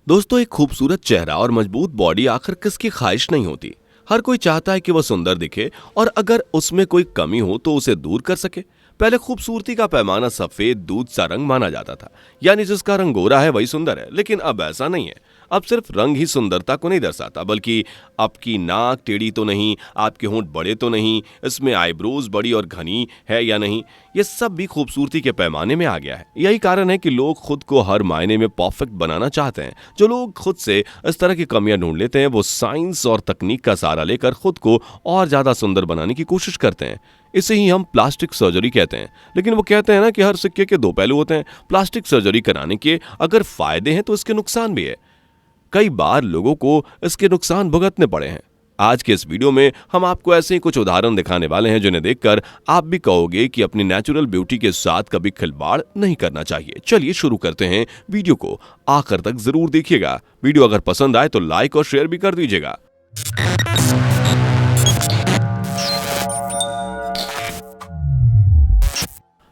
दोस्तों, एक खूबसूरत चेहरा और मजबूत बॉडी आखिर किसकी ख्वाहिश नहीं होती। हर कोई चाहता है कि वह सुंदर दिखे और अगर उसमें कोई कमी हो तो उसे दूर कर सके। पहले खूबसूरती का पैमाना सफेद दूध सा रंग माना जाता था, यानी जिसका रंग गोरा है वही सुंदर है। लेकिन अब ऐसा नहीं है। अब सिर्फ रंग ही सुंदरता को नहीं दर्शाता, बल्कि आपकी नाक टेढ़ी तो नहीं, आपके होंठ बड़े तो नहीं, इसमें आईब्रोज बड़ी और घनी है या नहीं, ये सब भी खूबसूरती के पैमाने में आ गया है। यही कारण है कि लोग खुद को हर मायने में परफेक्ट बनाना चाहते हैं। जो लोग खुद से इस तरह की कमियां ढूंढ लेते हैं, वो साइंस और तकनीक का सहारा लेकर खुद को और ज्यादा सुंदर बनाने की कोशिश करते हैं। इसे ही हम प्लास्टिक सर्जरी कहते हैं। लेकिन वो कहते हैं ना कि हर सिक्के के दो पहलू होते हैं। प्लास्टिक सर्जरी कराने के अगर फायदे हैं तो इसके नुकसान भी है। कई बार लोगों को इसके नुकसान भुगतने पड़े हैं। आज के इस वीडियो में हम आपको ऐसे ही कुछ उदाहरण दिखाने वाले हैं जिन्हें देखकर आप भी कहोगे कि अपनी नेचुरल ब्यूटी के साथ कभी खिलवाड़ नहीं करना चाहिए। चलिए शुरू करते हैं। वीडियो को आखिर तक जरूर देखिएगा। वीडियो अगर पसंद आए तो लाइक और शेयर भी कर दीजिएगा।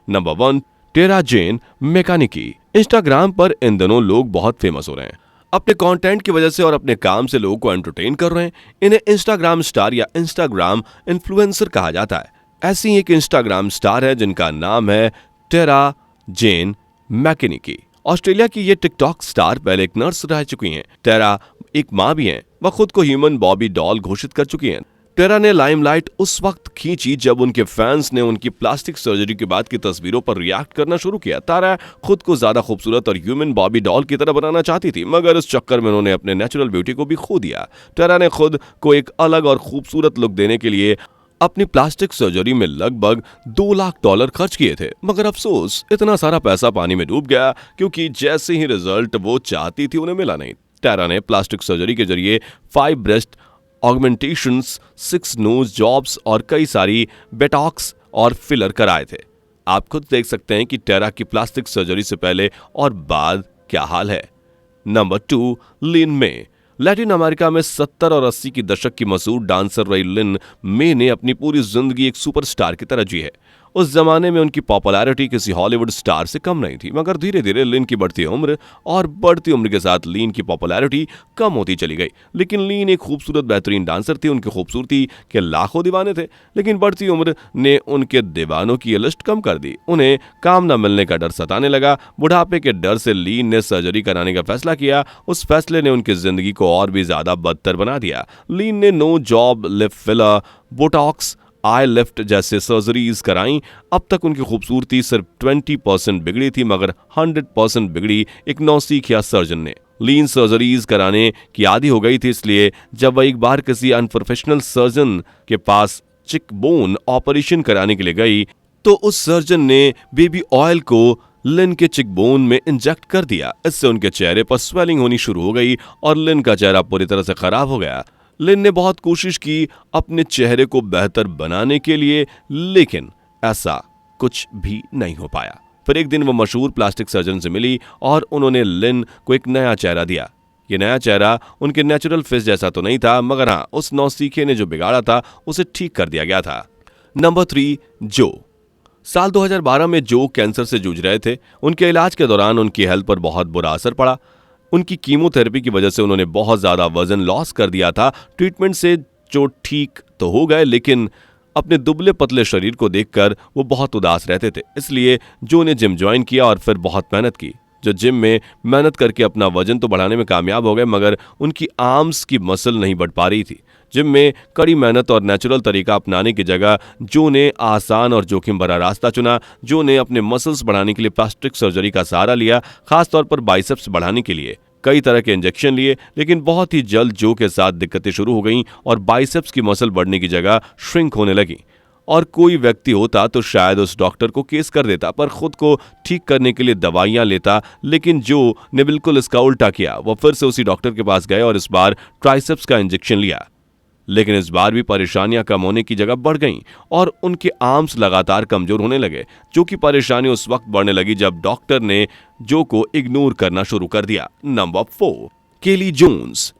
नंबर 1, टेरा जेन मैकेनिकी। इंस्टाग्राम पर इन दिनों लोग बहुत फेमस हो रहे हैं। अपने कंटेंट की वजह से और अपने काम से लोगों को एंटरटेन कर रहे हैं। इन्हें इंस्टाग्राम स्टार या इंस्टाग्राम इन्फ्लुएंसर कहा जाता है। ऐसी ही एक इंस्टाग्राम स्टार है जिनका नाम है टेरा जेन मैकेनिकी। ऑस्ट्रेलिया की ये टिकटॉक स्टार पहले एक नर्स रह चुकी हैं। टेरा एक मां भी हैं। वह खुद को ह्यूमन बॉबी डॉल घोषित कर चुकी हैं। टेरा ने लाइमलाइट उस वक्त खींची जब उनके फैंस ने उनकी प्लास्टिक सर्जरी के बाद की तस्वीरों पर रिएक्ट करना शुरू किया। तारा खुद को ज्यादा खूबसूरत और ह्यूमन बॉबी डॉल की तरह बनाना चाहती थी, मगर इस चक्कर में उन्होंने अपने नेचुरल ब्यूटी को भी खो दिया। टेरा ने खुद को एक अलग और खूबसूरत लुक देने के लिए अपनी प्लास्टिक सर्जरी में लगभग $2 लाख खर्च किए थे, मगर अफसोस इतना सारा पैसा पानी में डूब गया क्योंकि जैसे ही रिजल्ट वो चाहती थी उन्हें मिला नहीं। टेरा ने प्लास्टिक सर्जरी के जरिए 5 ब्रेस्ट ऑगमेंटेशंस, 6 नोज जॉब्स और कई सारी बेटॉक्स और फिलर कराए थे। आप खुद देख सकते हैं कि टेरा की प्लास्टिक सर्जरी से पहले और बाद क्या हाल है। नंबर 2, लिन मे। लैटिन अमेरिका में 70 और 80 की दशक की मशहूर डांसर रही लिन मे ने अपनी पूरी जिंदगी एक सुपरस्टार की तरह जी है। उस जमाने में उनकी पॉपुलैरिटी किसी हॉलीवुड स्टार से कम नहीं थी, मगर धीरे धीरे लिन की बढ़ती उम्र और बढ़ती उम्र के साथ लीन की पॉपुलैरिटी कम होती चली गई। लेकिन लीन एक खूबसूरत बेहतरीन डांसर थी। उनकी खूबसूरती के लाखों दीवाने थे, लेकिन बढ़ती उम्र ने उनके दीवानों की लिस्ट कम कर दी। उन्हें काम न मिलने का डर सताने लगा। बुढ़ापे के डर से लीन ने सर्जरी कराने का फैसला किया। उस फैसले ने उनकी जिंदगी को और भी ज्यादा बदतर बना दिया। लीन ने nose job, lip filler, Botox, eye lift जैसे सर्जरीज कराई। अब तक उनकी खूबसूरती सिर्फ 20% बिगड़ी थी, मगर 100% बिगड़ी एक नौसीखिया सर्जन ने। लीन सर्जरीज कराने की आदी हो गई थी, इसलिए जब वह एक बार किसी अनप्रोफेशनल सर्जन के पास चिक बोन ऑपरेशन कराने के लिए गई तो उस सर्जन ने बेबी ऑयल को लिन के चिक बोन में इंजेक्ट कर दिया। इससे उनके चेहरे पर स्वेलिंग होनी शुरू हो गई और लिन का चेहरा पूरी तरह से खराब हो गया। लिन ने बहुत कोशिश की अपने चेहरे को बेहतर बनाने के लिए, लेकिन ऐसा कुछ भी नहीं हो पाया। फिर एक दिन वो मशहूर प्लास्टिक सर्जन से मिली और उन्होंने लिन को एक नया चेहरा दिया। ये नया चेहरा उनके नेचुरल फेस जैसा तो नहीं था, मगर हाँ, उस नौसीखे ने जो बिगाड़ा था उसे ठीक कर दिया गया था। नंबर 3, जो। साल 2012 में जो कैंसर से जूझ रहे थे। उनके इलाज के दौरान उनकी हेल्थ पर बहुत बुरा असर पड़ा। उनकी कीमोथेरेपी की वजह से उन्होंने बहुत ज्यादा वजन लॉस कर दिया था। ट्रीटमेंट से जो ठीक तो हो गए, लेकिन अपने दुबले पतले शरीर को देखकर वो बहुत उदास रहते थे। इसलिए जो ने जिम ज्वाइन किया और फिर बहुत मेहनत की। जो जिम में मेहनत करके अपना वजन तो बढ़ाने में कामयाब हो गए, मगर उनकी आर्म्स की मसल नहीं बढ़ पा रही थी। जिम में कड़ी मेहनत और नेचुरल तरीका अपनाने की जगह जो ने आसान और जोखिम भरा रास्ता चुना। जो ने अपने मसल्स बढ़ाने के लिए प्लास्टिक सर्जरी का सहारा लिया, खासतौर पर बाइसेप्स बढ़ाने के लिए। कई तरह के इंजेक्शन लिए, लेकिन बहुत ही जल्द जो के साथ दिक्कतें शुरू हो गईं और बाइसेप्स की मसल बढ़ने की जगह श्रिंक होने लगी। और कोई व्यक्ति होता तो शायद उस डॉक्टर को केस कर देता, पर खुद को ठीक करने के लिए दवाइयां लेता। लेकिन जो ने बिल्कुल इसका उल्टा किया। वो फिर से उसी डॉक्टर के पास गए और इस बार ट्राइसेप्स का इंजेक्शन लिया। लेकिन इस बार भी परेशानियां कम होने की जगह बढ़ गईं और उनके आर्म्स लगातार कमजोर होने लगे। जो कि परेशानी उस वक्त बढ़ने लगी जब डॉक्टर ने जो को इग्नोर करना शुरू कर दिया। नंबर 4, केली जोन्स।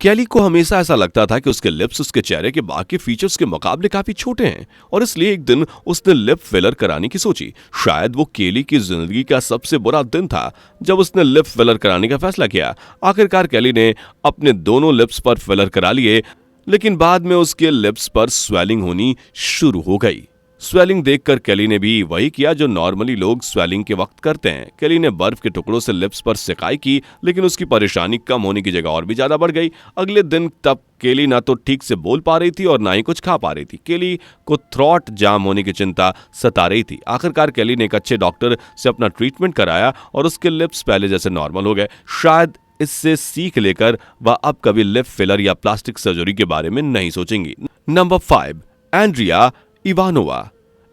केली को हमेशा ऐसा लगता था कि उसके लिप्स उसके चेहरे के बाकी फीचर्स के मुकाबले काफी छोटे हैं और इसलिए एक दिन उसने लिप फिलर कराने की सोची। शायद वो केली की जिंदगी का सबसे बुरा दिन था जब उसने लिप फिलर कराने का फैसला किया। आखिरकार केली ने अपने दोनों लिप्स पर फिलर करा लिए, लेकिन बाद में उसके लिप्स पर स्वेलिंग होनी शुरू हो गई। स्वेलिंग देखकर केली ने भी वही किया जो नॉर्मली लोग स्वेलिंग के वक्त करते हैं। केली ने बर्फ के टुकड़ों से लिप्स पर सिकाई की, लेकिन उसकी परेशानी कम होने की जगह और भी ज्यादा बढ़ गई। अगले दिन तब केली ना तो ठीक से बोल पा रही थी और ना ही कुछ खा पा रही थी। केली को थ्रॉट जाम होने की चिंता सता रही थी। आखिरकार केली ने एक अच्छे डॉक्टर से अपना ट्रीटमेंट कराया और उसके लिप्स पहले जैसे नॉर्मल हो गए। शायद इससे सीख लेकर वह अब कभी लिप फिलर या प्लास्टिक सर्जरी के बारे में नहीं सोचेंगी। Number 5, Andrea Ivanova.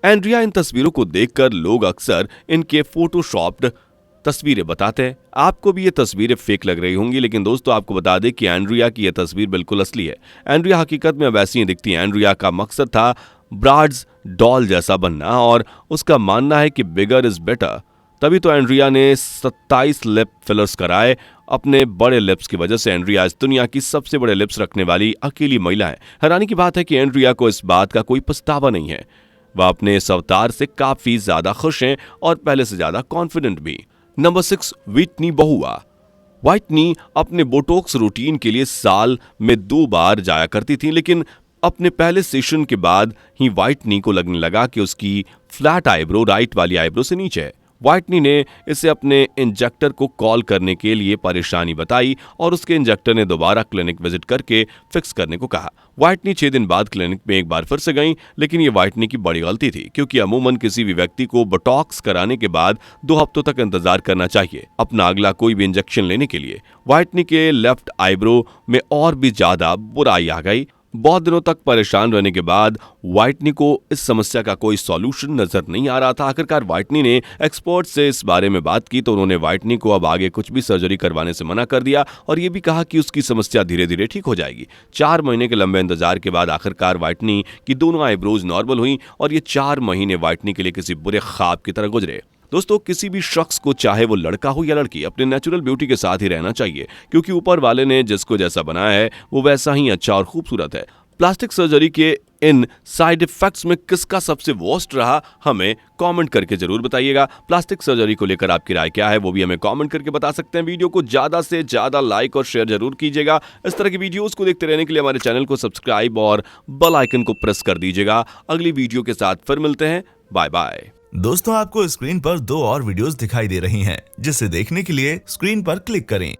एंड्रिया इन तस्वीरों को देखकर लोग अक्सर इनके फोटोशॉप्ड तस्वीरें बताते हैं। आपको भी ये तस्वीरें फेक लग रही होंगी, लेकिन दोस्तों आपको बता दें कि एंड्रिया की यह तस्वीर बिल्कुल असली है। एंड्रिया हकीकत में वैसी ही दिखती है। एंड्रिया का मकसद था ब्राड्स डॉल जैसा बनना और उसका मानना है कि बिगर इज बेटर। तभी तो एंड्रिया ने 27 लिप फिलर्स कराए। अपने बड़े लिप्स की वजह से एंड्रिया इस दुनिया की सबसे बड़े लिप्स रखने वाली अकेली महिला है। हैरानी की बात है कि एंड्रिया को इस बात का कोई पछतावा नहीं है। वह अपने इस अवतार से काफी ज्यादा खुश हैं और पहले से ज्यादा कॉन्फिडेंट भी। नंबर 6, व्हिटनी बहुआ। व्हिटनी अपने बोटॉक्स रूटीन के लिए साल में 2 बार जाया करती थी, लेकिन अपने पहले सेशन के बाद ही व्हिटनी को लगने लगा कि उसकी फ्लैट आईब्रो राइट वाली आईब्रो से नीचे है। व्हिटनी ने इसे अपने इंजेक्टर को कॉल करने के लिए परेशानी बताई और उसके इंजेक्टर ने दोबारा क्लिनिक विजिट करके फिक्स करने को कहा। व्हिटनी 6 दिन बाद क्लिनिक में एक बार फिर से गई, लेकिन ये व्हिटनी की बड़ी गलती थी, क्योंकि अमूमन किसी भी व्यक्ति को बोटॉक्स कराने के बाद 2 हफ्तों तक इंतजार करना चाहिए अपना अगला कोई भी इंजेक्शन लेने के लिए। व्हिटनी के लेफ्ट आईब्रो में और भी ज्यादा बुराई आ गई। बहुत दिनों तक परेशान रहने के बाद व्हिटनी को इस समस्या का कोई सॉल्यूशन नजर नहीं आ रहा था। आखिरकार व्हिटनी ने एक्सपर्ट से इस बारे में बात की तो उन्होंने व्हिटनी को अब आगे कुछ भी सर्जरी करवाने से मना कर दिया और ये भी कहा कि उसकी समस्या धीरे धीरे ठीक हो जाएगी। 4 महीने के लंबे इंतजार के बाद आखिरकार व्हिटनी की दोनों आईब्रोज नॉर्मल हुई और ये 4 महीने व्हिटनी के लिए किसी बुरे ख्वाब की तरह गुजरे। दोस्तों, किसी भी शख्स को चाहे वो लड़का हो या लड़की, अपने नेचुरल ब्यूटी के साथ ही रहना चाहिए, क्योंकि ऊपर वाले ने जिसको जैसा बनाया है वो वैसा ही अच्छा और खूबसूरत है। प्लास्टिक सर्जरी के इन साइड इफेक्ट्स में किसका सबसे वर्स्ट रहा, हमें कमेंट करके जरूर बताइएगा। प्लास्टिक सर्जरी को लेकर आपकी राय क्या है वो भी हमें कमेंट करके बता सकते हैं। वीडियो को ज्यादा से ज्यादा लाइक और शेयर जरूर कीजिएगा। इस तरह की वीडियोस को देखते रहने के लिए हमारे चैनल को सब्सक्राइब और बेल आइकन को प्रेस कर दीजिएगा। अगली वीडियो के साथ फिर मिलते हैं। Bye bye. दोस्तों, आपको स्क्रीन पर 2 और वीडियोस दिखाई दे रही हैं, जिसे देखने के लिए स्क्रीन पर क्लिक करें।